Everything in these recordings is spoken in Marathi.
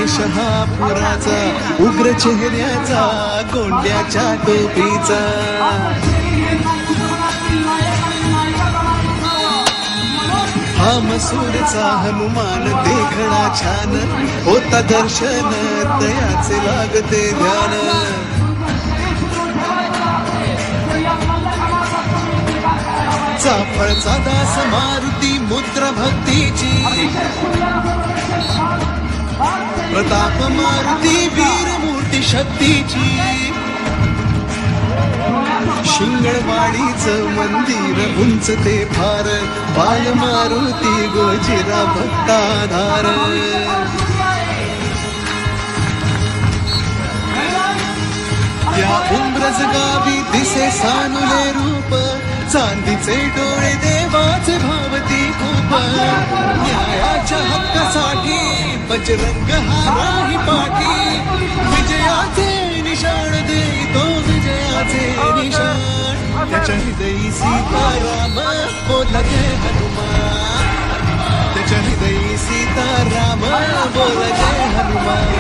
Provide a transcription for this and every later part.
वेश हा पुराचा, उग्र चेहऱ्याचा, कोंड्याच्या टोपीचा. हा मसूरचा हनुमान देखणा छान, होता दर्शन तयाचे लागते ध्यान. चाफळचा दास मारुती मुद्रा भक्तीची, प्रताप मारुती वीर मूर्ती शक्तीची. शिंगणवाडीचं मंदिर उंच ते फार, बाल मारुती गोजिरा भक्ताधार. त्या उंब्रज गावी दिसे सानुले रूप, चांदीचे डोळे देवाचे भावती खूप. न्यायाच्या हक्कासाठी बजरंग हा राही पाठी, विजयाचे निशाण देतो विजयाचे निशाण. त्याच्या हृदयी सीताराम बोला जय हनुमान, त्याच्या हृदयी सीताराम बोला जय हनुमान.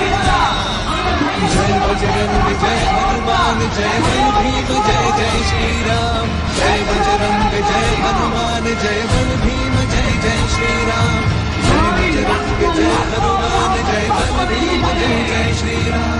जय बजरंग जय हनुमान, जय बल भीम जय जय श्रीराम. जय बजरंग जय हनुमान, जय बल भीम जय जय श्रीराम. जय बजरंग जय हनुमान, जय बल भीम जय जय श्रीराम.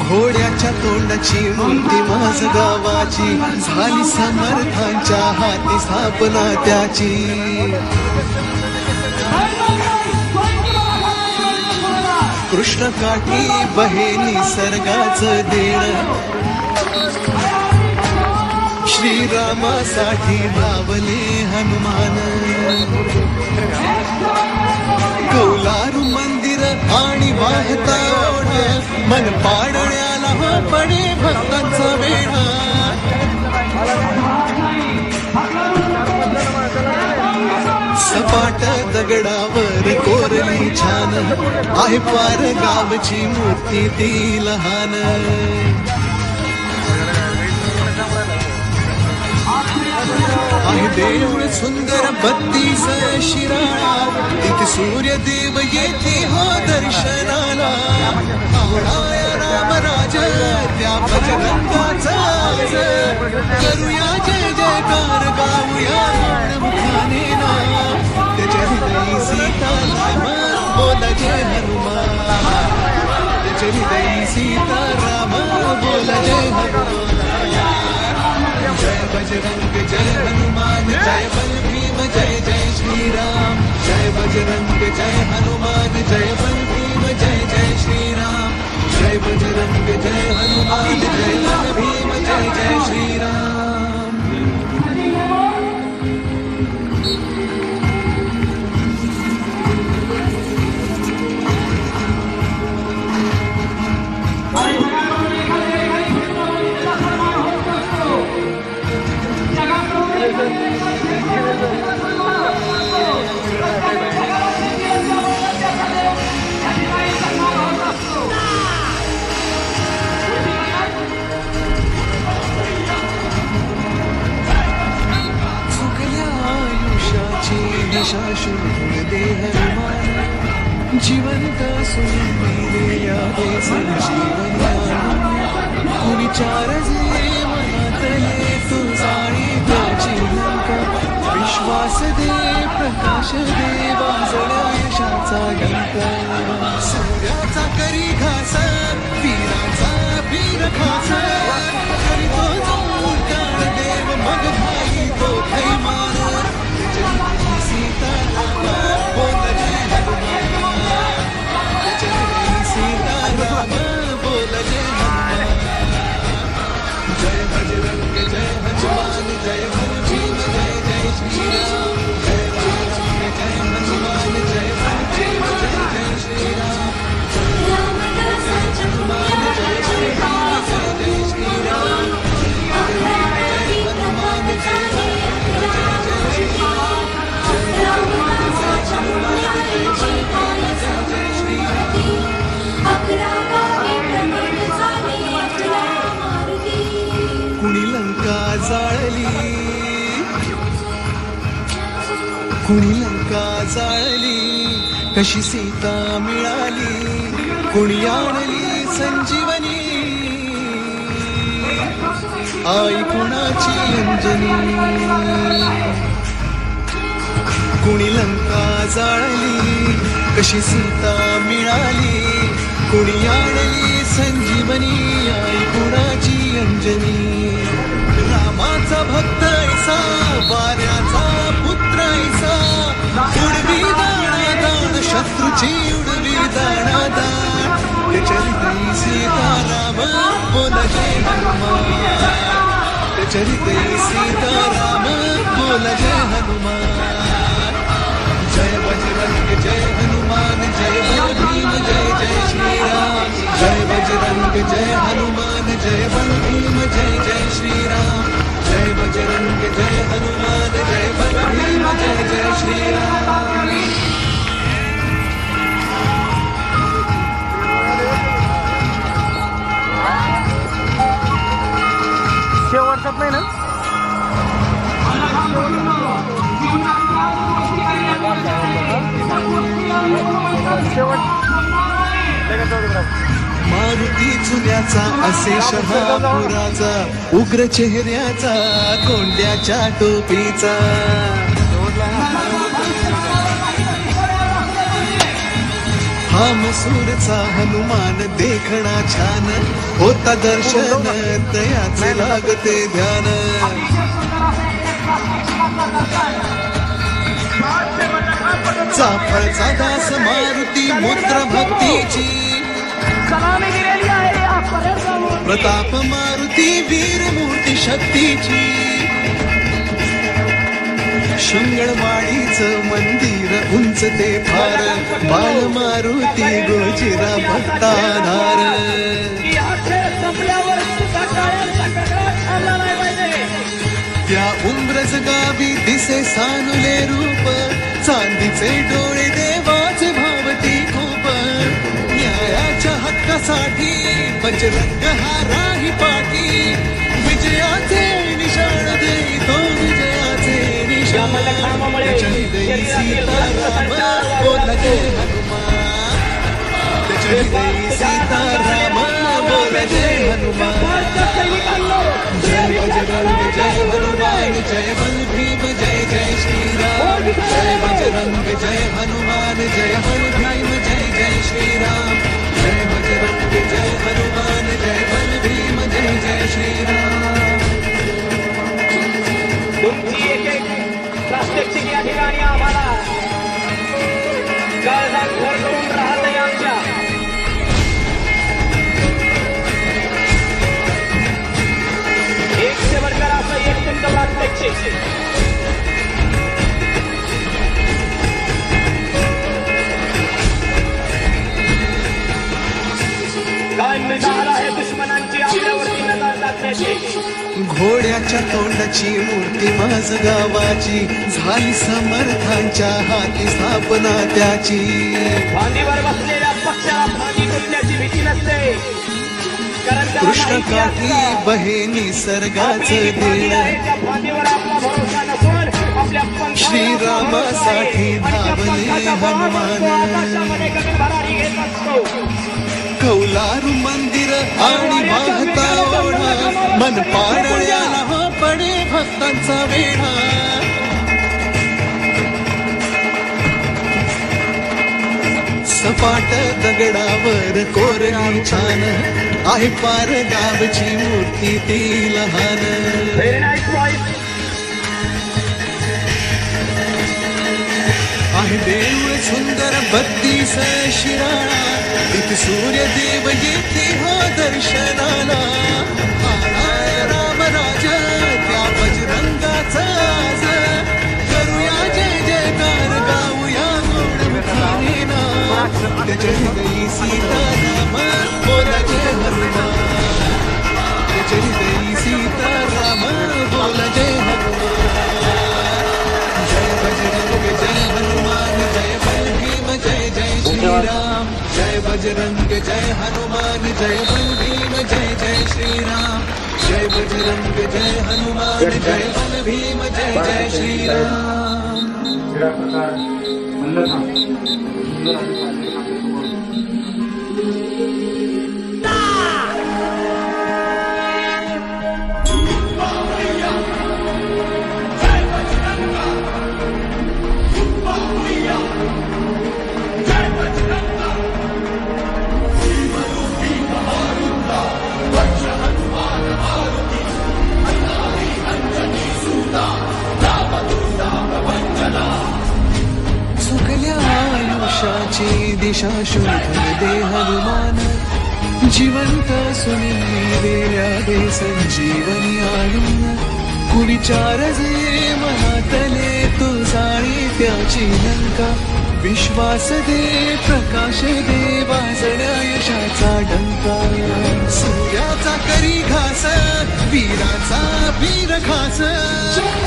घोड्याच्या तोंडाची मूर्ती माझ गावाची, झाली समर्थांच्या हाती स्थापना त्याची. कृष्ण काठी बहे निसर्गाचं देण, श्रीरामासाठी धावले हनुमान. कौलारू मंदिर आणि वाहता ओढा, मन पाडण्याला हो पडे भक्तांचा वेढा. सपाट दगडावर कोरली छान, आहे पार गावची मूर्ती ती लहान. आहे देऊळ सुंदर 32 शिराळा, तिथे सूर्यदेव येते हो दर्शनाला. आवडाय रामराज त्या बजरंगाचा, करूया जय जयकार गाऊया मुखाने नाम. त्याच्या हृदयी सीताराम बोला जय हनुमान, त्याच्या हृदयी सीताराम बोला जय हनुमान. जय बजरंग जय हनुमान, जय बल भीम जय जय श्रीराम. जय बजरंग जय हनुमान, जय बल भीम जय जय श्रीराम. जय बजरंग जय हनुमान, जय बल भीम जय जय श्रीराम. जिवंत कुणी चार जे मनातले तू जाणी त्याची लंका. विश्वास दे प्रकाश दे वाजण्या यशाचा डंका. सूर्याचा करी घास वीराचा वीर खास, करीतो जो काळ देव मग भाई तो थैमान. सीताराम बोल जय हनुमान, सीताराम बोल जय हनुमान. जय बजरंग जय हनुमान, जय बल भीम जय जय श्रीराम. जय बजरंग जय हनुमान. कुणी लंका जाळली कशी सीता मिळाली, कुणी आणली संजीवनी आई कुणाची अंजनी. कुणी लंका जाळली कशी सीता मिळाली, कुणी आणली संजीवनी आई कुणाची अंजनी. रामाचा भक्त ऐसा वाऱ्याचा पुत्र ऐसा, उडवी दाणादाण शत्रूची उडवी दाणादाण. चरित सीताराम बोल जय हनुमान, चरित सीताराम बोल जय हनुमान. जय बजरंग जय हनुमान जय बल भीम जय जय श्रीराम. जय बजरंग जय हनुमान जय बल भीम जय जय श्रीराम. जय बजरंग जय हनुमान जय बल भीम जय जय श्रीराम. शेवटचा नाही ना. मारुती जुन्याचा असे शहापुराचा, उग्र चेहऱ्याचा कोंड्याच्या टोपीचा. हा मसूरचा हनुमान देखणा छान, होता दर्शन तयाचे लागते ध्यान. चाफळचा दास मारुती मुद्रा भक्तीची, प्रताप मारुती वीर मूर्ती शक्तीची. शिंगळवाडीच मंदिर उंच ते फार, बाल मारुती गोजिरा भक्ताधार. त्या उंब्रज गावी दिसे सानुले रूप, चांदीचे डोळे देवाचे भावती खूप. न्यायाच्या हक्कासाठी बजरंग हा राही पाठी, विजयाचे निशाण देतो विजयाचे निशाण. जय सीताराम बोल जय हनुमान, जय सीताराम बोल जय हनुमान. जय बजरंग जय हनुमान जय बल भीम जय जय श्रीराम. जय बजरंग जय हनुमान जय बल भीम जय जय श्रीराम. जय बजरंग जय हनुमान जय बल भीम जय जय श्रीराम. तुमची एक एक प्रात्यक्षिक या ठिकाणी आम्हाला काळजात घर करून राहत आमच्या. एक से बढ़कर असं एक तुमचं प्रात्यक्षिक. आहे दुश्मनांची आपल्यावरती नजर टाकण्याची. घोड्याच्या तोंडाची मूर्ती माझ गावाची, झाली समर्थांच्या हाती स्थापना त्याची. फांदीवर बसलेल्या पक्षाला फांदी तुटण्याची भीती नसते, कारण कृष्ण काठी बहे निसर्गाचं देण. फांदीवर आपला भरोसा नसून आपल्या श्रीरामासाठी धावले हनुमान. कौलारू मंदिर आणि वाहता ओढा, मन पाडळ्याला हा पडे भक्तांचा वेढा. सपाट दगडावर कोरली छान, आहे पार गावची मूर्ती ती लहान. आहे देऊळ सुंदर 32 शिराळा, इथे सूर्यदेव येते हा दर्शनाला. आलाय रामराज त्या बजरंगाचा आज, करूया जय जयकार गाऊया गोड मुखाने नाम. जय जय सीताराम बोल जय हनुमान. जय जय सीताराम बोल जय हनुमान. जय बजरंग जय हनुमान जय बल भीम जय जय श्रीराम. जय बजरंग जय हनुमान जय बल भीम जय जय श्रीराम. जय बजरंग जय हनुमान जय बल भीम जय जय श्रीराम. क्रीडा प्रकार मल्लखांब आयुष्याची दिशा शोधून दे हनुमान. जिवंत सुनिलेल्या दे संजीवनी आणून. कुविचार जे मनातले तो जाणी त्याची लंका. विश्वास दे प्रकाश दे वाजण्या यशाचा डंका. सूर्याचा करी घास वीराचा वीर खास.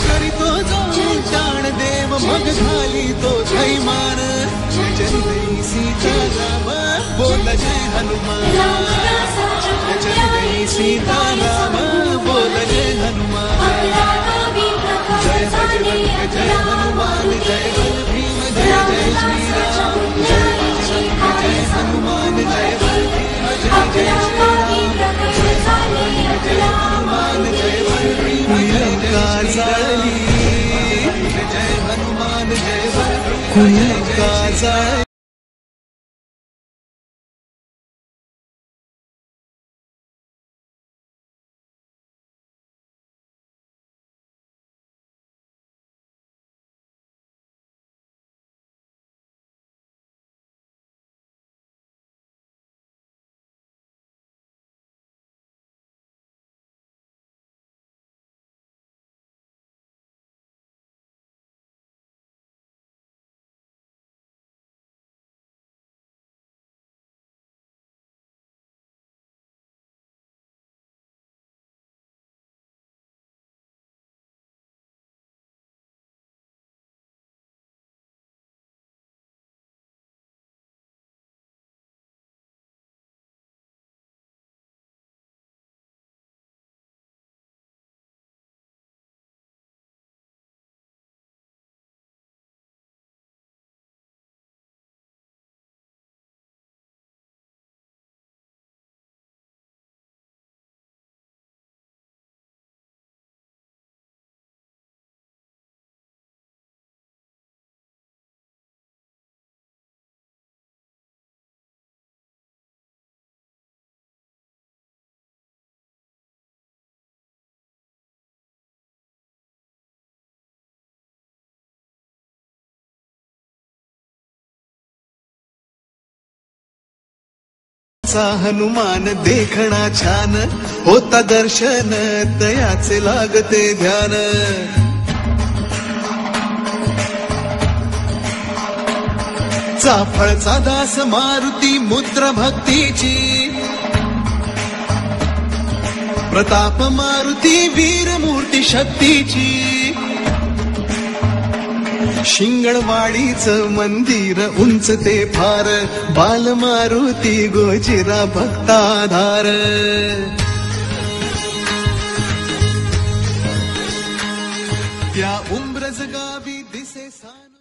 करीतो जो जाण देव मग झाली तो थैमान. जय जय सीताराम बोल जय हनुमान. जय जय सीताराम बोल जय हनुमान. जय बजरंग जय हनुमान जय बल भीम जय जय श्रीराम. जय बजरंग जय हनुमान जय बल भीम जय जय श्रीराम. जय बजरंग जय हनुमान जय बल भीम जय जय श्रीराम. जय हनुमान जय बल भीम जय जय. हनुमान देखणा छान होता दर्शन तयाचे लागते ध्यान. चाफळचा दास मारुती मुद्रा भक्तीची. प्रताप मारुती वीर मूर्ती शक्तीची. शिंगणवाडीच मंदिर उंच ते फार. बाल मारुती गोजिरा भक्ताधार. त्या उंब्रज गावी